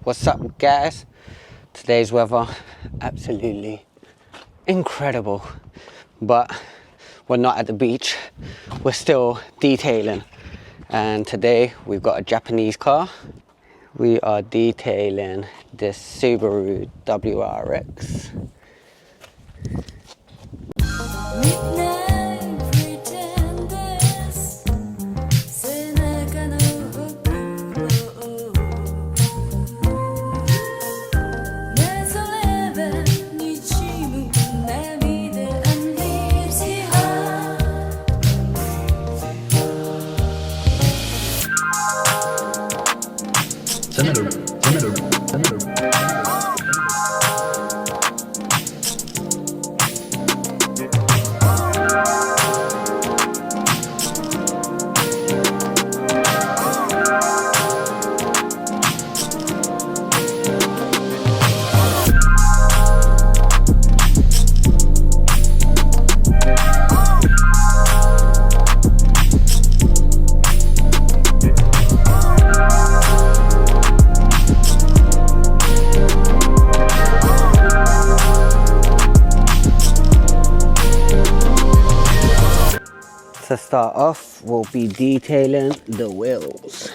What's up, guys? Today's weather absolutely incredible, but we're not at the beach, we're still detailing. And today we've got a Japanese car. We are detailing this Subaru WRX. To start off, we'll be detailing the wheels.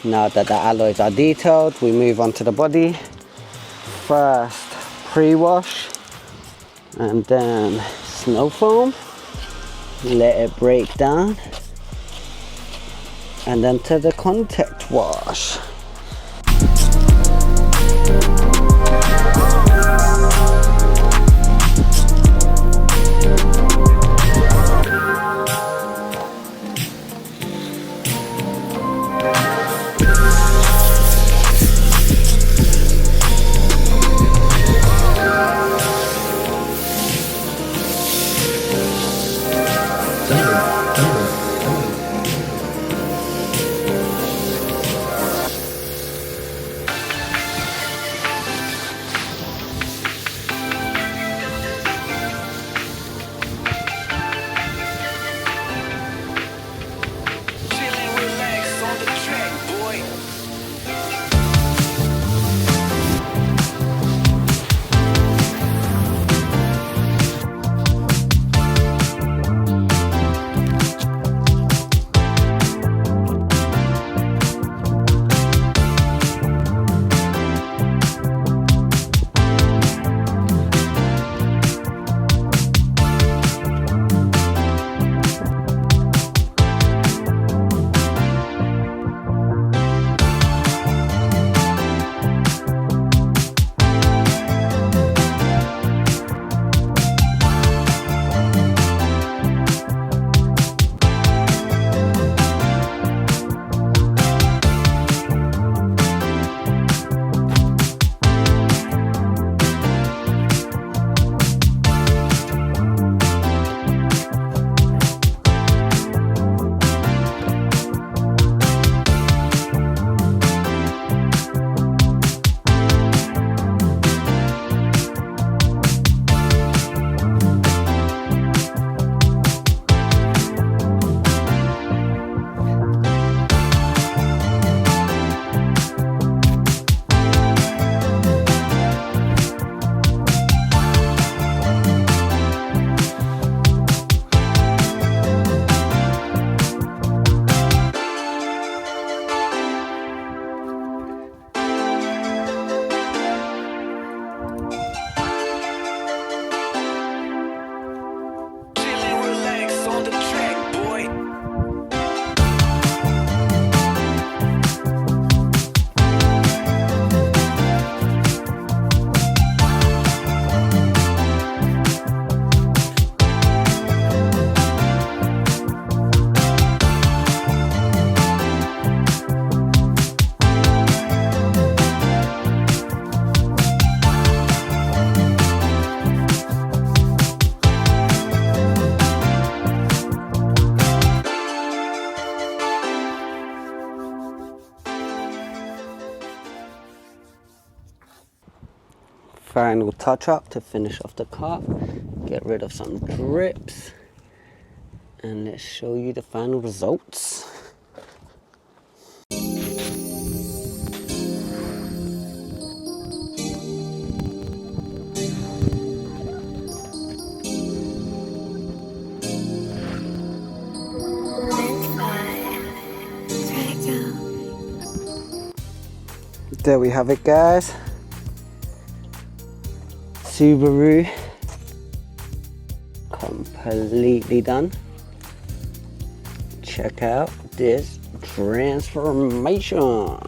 Now that the alloys are detailed, we move on to the body. First, pre-wash, and then snow foam. Let it break down, and then to the contact wash. final touch up to finish off the car, get rid of some drips, and let's show you the final results. There we have it, guys. Subaru completely done. Check out this transformation.